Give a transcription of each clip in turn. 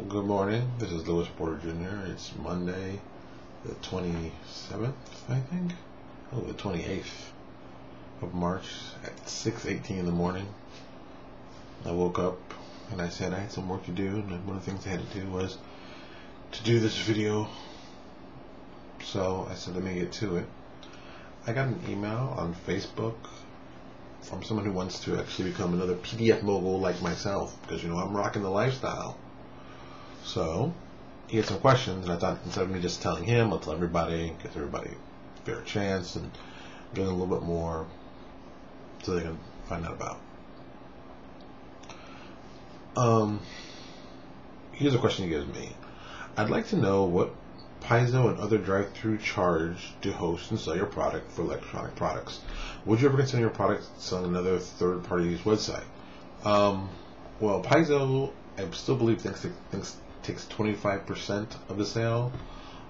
Good morning. This is Lewis Porter Jr. It's Monday, the 27th, I think. Oh, the 28th of March at 6:18 in the morning. I woke up and I said I had some work to do, and one of the things I had to do was to do this video. So I said, let me get to it. I got an email on Facebook from someone who wants to actually become another PDF mogul like myself, because I'm rocking the lifestyle. So he had some questions, and I thought instead of me just telling him, I'll tell everybody, give everybody a fair chance, and get a little bit more so they can find out about. Here's a question he gives me. I'd like to know what Paizo and other drive-through charge to host and sell your product for electronic products. Would you ever consider your product selling another third party's website? Well, Paizo, I still believe takes 25% of the sale,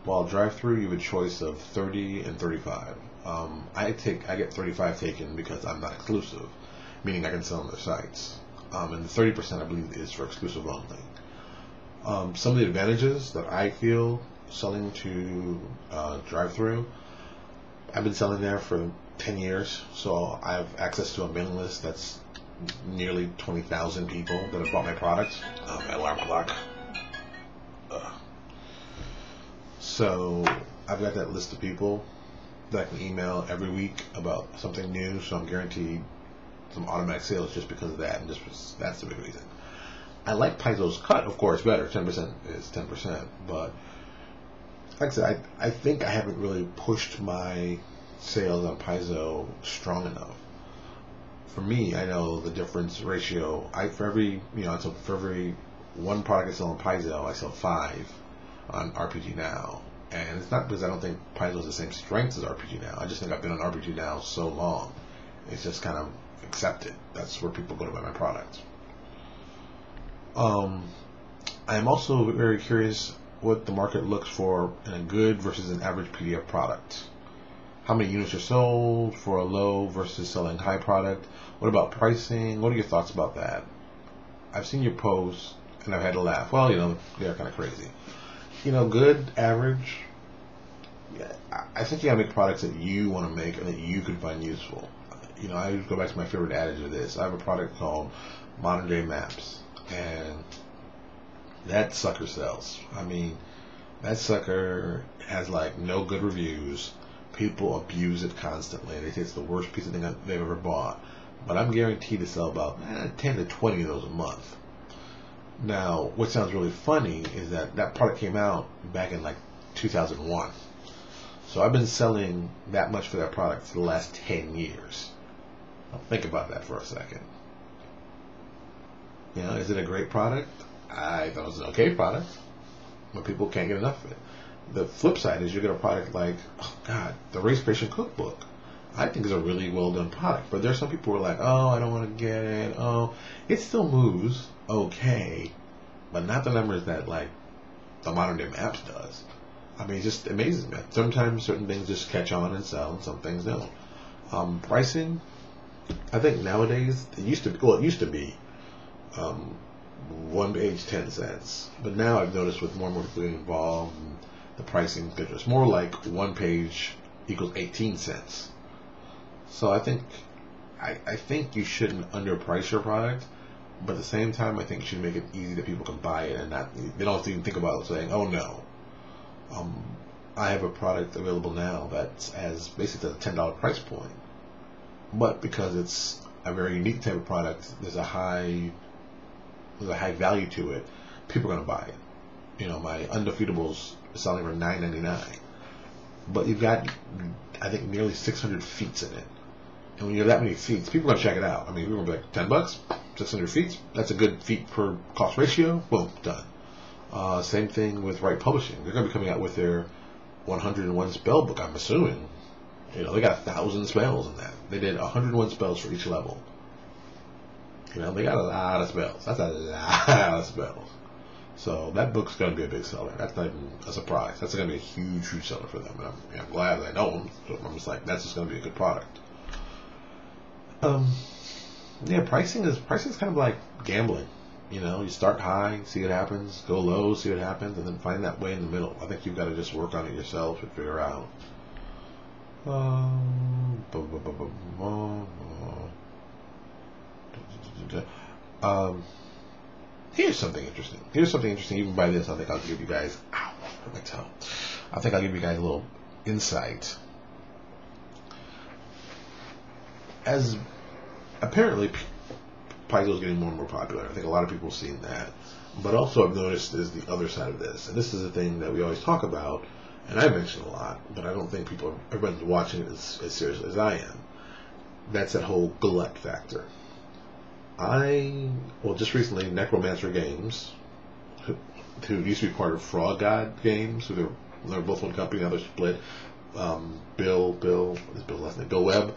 while drive-through you have a choice of 30 and 35. I get 35 taken because I'm not exclusive, meaning I can sell on their sites. And the 30% I believe is for exclusive only. Some of the advantages that I feel selling to drive-through, I've been selling there for 10 years, so I have access to a mailing list that's nearly 20,000 people that have bought my product. My alarm clock. So I've got that list of people that I can email every week about something new, so I'm guaranteed some automatic sales just because of that, and that's the big reason. I like Paizo's cut, of course, better. 10% is 10%, but like I said, I think I haven't really pushed my sales on Paizo strong enough. For me, I know the difference ratio. For every one product I sell on Paizo, I sell 5 on RPG Now. And it's not because I don't think Paizo has the same strength as RPG Now. I just think I've been on RPG Now so long, it's just kind of accepted. That's where people go to buy my product. I'm also very curious what the market looks for in a good versus an average PDF product. How many units are sold for a low versus selling high product? What about pricing? What are your thoughts about that? I've seen your posts and I've had to laugh. Well, they're kind of crazy. Good, average. Yeah, I think you gotta make products that you want to make and that you can find useful. I go back to my favorite adage of this. I have a product called Modern Day Maps, and that sucker sells. I mean, that sucker has no good reviews. People abuse it constantly. They say it's the worst piece of thing they've ever bought. But I'm guaranteed to sell about 10 to 20 of those a month. Now, what sounds really funny is that product came out back in 2001. So I've been selling that much for that product for the last 10 years. Now think about that for a second. Is it a great product? I thought it was an okay product, but people can't get enough of it. The flip side is you get a product like, the Race Creation Cookbook. I think is a really well done product, but there's some people who are like, oh, I don't want to get it. Oh, it still moves okay, but not the numbers that the Modern Day Maps does. I mean, it just amazes me. Sometimes certain things just catch on and sell, and some things don't. Pricing, I think nowadays it used to be one page 10 cents, but now I've noticed with more and more people getting involved, and the pricing, it's more like one page equals 18 cents. So I think you shouldn't underprice your product, but at the same time, I think you should make it easy that people can buy it and they don't have to even think about it saying, oh no. I have a product available now that's basically a $10 price point, but because it's a very unique type of product, there's a high value to it. People are going to buy it. My Undefeatables is selling for $9.99, but you've got, I think, nearly 600 feet in it. And when you have that many feet, people are going to check it out. I mean, we're going to be $10, 600 feet. That's a good feet per cost ratio. Boom, done. Same thing with Wright Publishing. They're going to be coming out with their 101 spell book, I'm assuming. They got 1,000 spells in that. They did 101 spells for each level. They got a lot of spells. That's a lot of spells. So that book's going to be a big seller. That's not even a surprise. That's going to be a huge, huge seller for them. And I'm glad I know them. So I'm just that's just going to be a good product. Pricing is kind of like gambling. You start high, see what happens, go low, see what happens, and then find that way in the middle. I think you've got to just work on it yourself and figure out. Here's something interesting. Even by this, I think I'll give you guys. Ow, my toe. I think I'll give you guys a little insight. As apparently, Paizo is getting more and more popular. I think a lot of people have seen that. But also, I've noticed is the other side of this, and this is the thing that we always talk about, and I mention a lot, but I don't think everyone's watching it as seriously as I am. That's that whole glut factor. Just recently, Necromancer Games, who used to be part of Frog God Games, they're both one company, now they're split. Bill Webb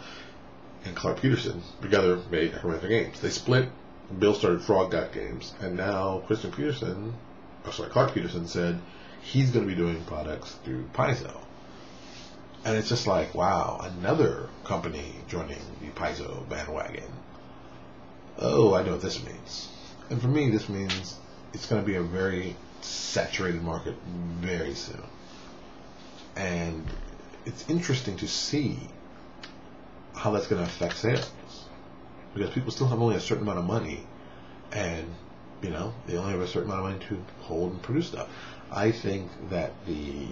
and Clark Peterson together made Necromancer Games. They split. Bill started Frog God Games, and now Clark Peterson said he's going to be doing products through Paizo. And it's just like, wow, another company joining the Paizo bandwagon. Oh, I know what this means. And for me, this means it's going to be a very saturated market very soon. And it's interesting to see how that's going to affect sales. Because people still have only a certain amount of money, and, they only have a certain amount of money to hold and produce stuff. I think that the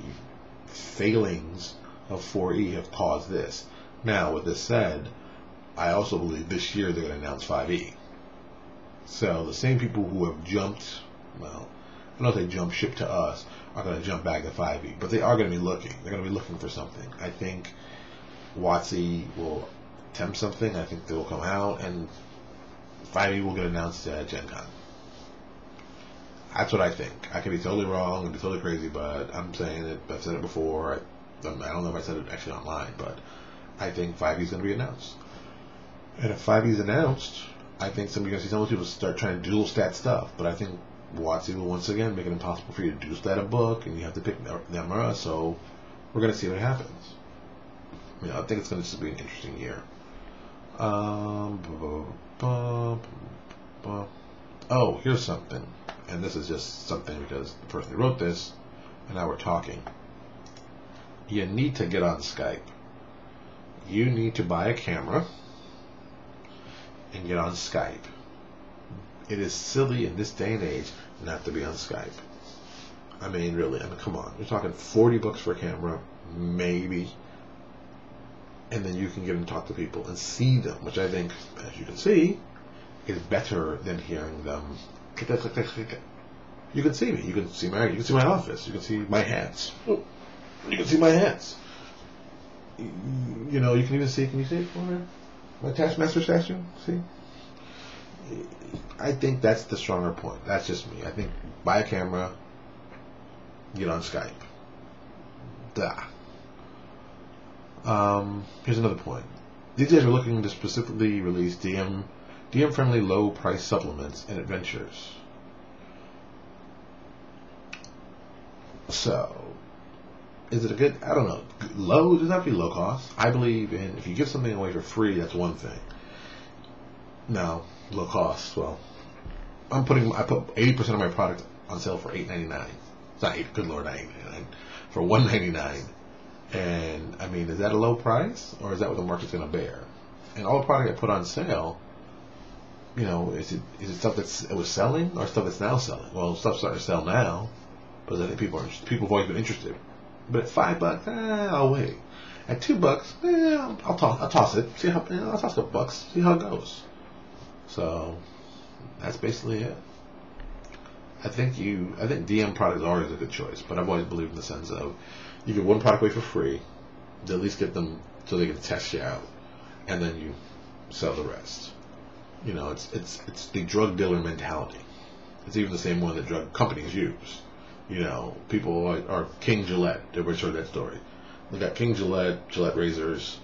failings of 4E have caused this. Now, with this said, I also believe this year they're going to announce 5E. So the same people who have jumped, I don't know if they jump ship to us, are going to jump back to 5E. But they are going to be looking. They're going to be looking for something. I think WotC will attempt something. I think they will come out, and 5E will get announced at Gen Con. That's what I think. I could be totally wrong and be totally crazy, but I'm saying it. I've said it before. I don't know if I said it actually online, but I think 5E is going to be announced. And if 5E is announced, I think you're going to see some of those people start trying to dual stat stuff. But I think WotC will once again make it impossible for you to dual stat a book, and you have to pick them or us. So we're going to see what happens. I think it's going to be an interesting year. Oh, here's something. And this is just something because the person who wrote this and I were talking. You need to get on Skype. You need to buy a camera and get on Skype. It is silly in this day and age not to be on Skype. Really, come on. You're talking $40 for a camera, maybe. And then you can get and talk to people and see them, which I think, as you can see, is better than hearing them. You can see me. You can see my office. You can see my hats. You can see my hats. You can even see. Can you see it over my Taskmaster statue? See. I think that's the stronger point. That's just me. I think buy a camera, get on Skype. Here's another point. These guys are looking to specifically release DM-friendly low-price supplements and adventures. So, is it a good? I don't know. Low does not be low cost. I believe in if you give something away for free, that's one thing. Now, low cost. Well, I put 80% of my product on sale for $8.99. It's not good Lord, not $8.99 for $1.99. And is that a low price, or is that what the market's going to bear? And all the product I put on sale, is it stuff it was selling or stuff that's now selling? Well, stuff's starting to sell now, because I think people have always been interested. But at $5, I'll wait. At $2, I'll toss it. See how I'll toss a couple bucks. See how it goes. So that's basically it. I think DM product is always a good choice, but I've always believed in the sense of you give one product away for free, to at least get them so they can test you out, and then you sell the rest. It's the drug dealer mentality. It's even the same one that drug companies use. People are King Gillette. Everybody's heard that story. They got King Gillette razors.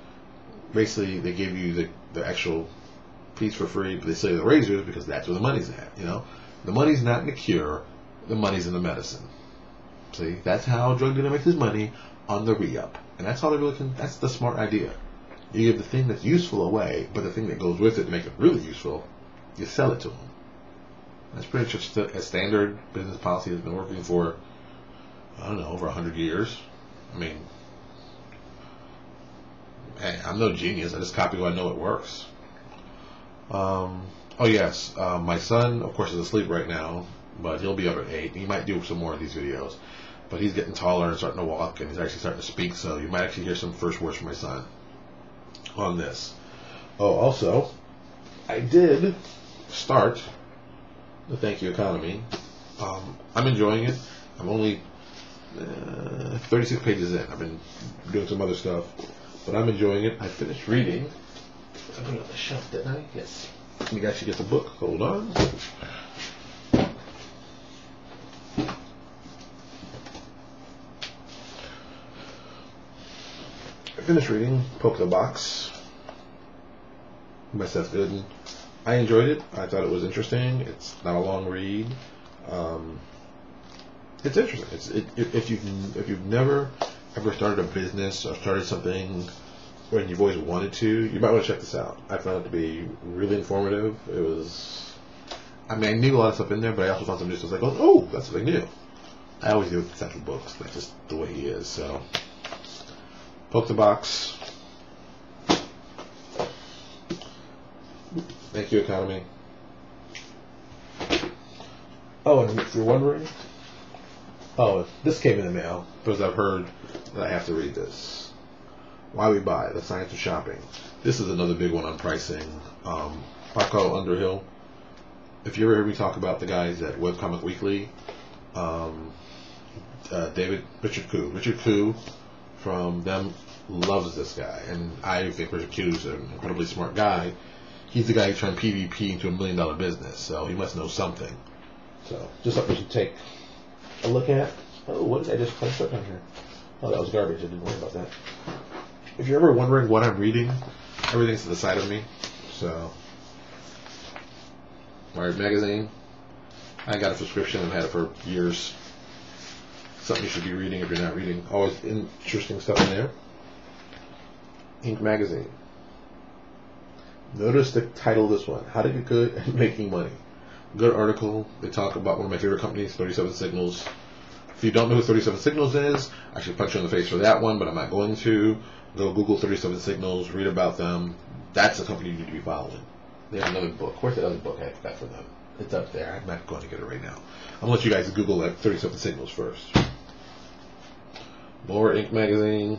Basically, they give you the actual piece for free, but they sell you the razors because that's where the money's at. The money's not in the cure. The money's in the medicine. See, that's how a drug dealer makes his money, on the re-up. And that's how they're looking. That's the smart idea. You give the thing that's useful away, but the thing that goes with it to make it really useful, you sell it to them. That's pretty much a standard business policy that's been working for, I don't know, over 100 years. I mean, hey, I'm no genius. I just copy what I know it works. Oh yes, my son, of course, is asleep right now, but he'll be up at 8. He might do some more of these videos, but he's getting taller and starting to walk, and he's actually starting to speak, so you might actually hear some first words from my son on this. Oh, also, I did start the Thank You Economy. I'm enjoying it. I'm only 36 pages in. I've been doing some other stuff, but I'm enjoying it. I finished reading. I put it on the shelf, didn't I? Yes. Let me actually get the book. Hold on. I finished reading Poke the Box by Seth Godin. I enjoyed it. I thought it was interesting. It's not a long read. It's interesting. If you've never ever started a business or started something when you've always wanted to, you might want to check this out. I found it to be really informative. It was, I mean, I knew a lot of stuff in there, but I also found some new stuff like, oh, that's something new. I always do with Seth books. That's just the way he is. So, Poke the Box. Thank You Economy. Oh, and if you're wondering, this came in the mail because I've heard that I have to read this. Why We Buy, The Science of Shopping. This is another big one on pricing. Paco Underhill. If you ever heard me talk about the guys at Webcomic Weekly, Richard Koo from them loves this guy, and I think Richard Koo is an incredibly smart guy. He's the guy who turned PvP into $1 million business, so he must know something. So, just something you should take a look at. Oh, what did I just place up on here? Oh, that was garbage. I didn't worry about that. If you're ever wondering what I'm reading, everything's to the side of me. So, Wired Magazine. I got a subscription and had it for years. Something you should be reading if you're not reading. Always interesting stuff in there. Inc. Magazine. Notice the title of this one. How to Get Good at Making Money. Good article. They talk about one of my favorite companies, 37 Signals. If you don't know who 37 Signals is, I should punch you in the face for that one, but I'm not going to. Go Google 37 Signals, read about them. That's a company you need to be following. They have another book. Where's the other book I got for them? It's up there. I'm not going to get it right now. I'm going to let you guys Google 37 Signals first. More Inc. Magazine.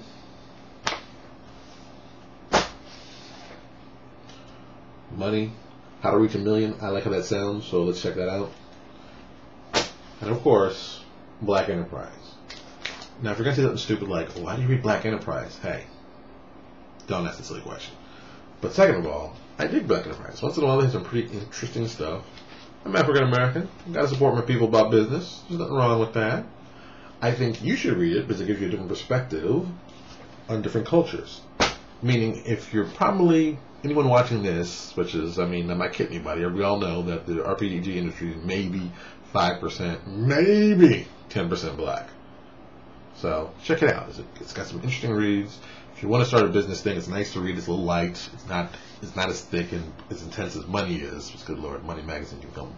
Money. How to Reach $1 Million. I like how that sounds, so let's check that out. And of course, Black Enterprise. Now, if you're going to say something stupid like, why do you read Black Enterprise? Hey, don't ask a silly question. But second of all, I dig Black Enterprise. Once in a while, there's some pretty interesting stuff. I'm African American. I've got to support my people about business. There's nothing wrong with that. I think you should read it because it gives you a different perspective on different cultures. Meaning, if you're probably anyone watching this, which is, I mean, I'm not kidding anybody. We all know that the RPG industry is maybe 5%, maybe 10% black. So check it out. It's got some interesting reads. If you want to start a business thing, it's nice to read. It's a little light. It's not as thick and as intense as Money is. Because good Lord, Money magazine can become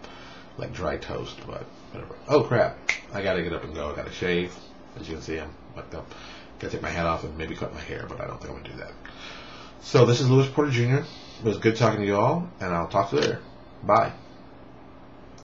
like dry toast. But whatever. Oh crap! I gotta get up and go. I gotta shave. As you can see, I'm fucked up. Gotta take my hat off and maybe cut my hair, but I don't think I'm gonna do that. So this is Louis Porter Jr. It was good talking to you all, and I'll talk to you later. Bye.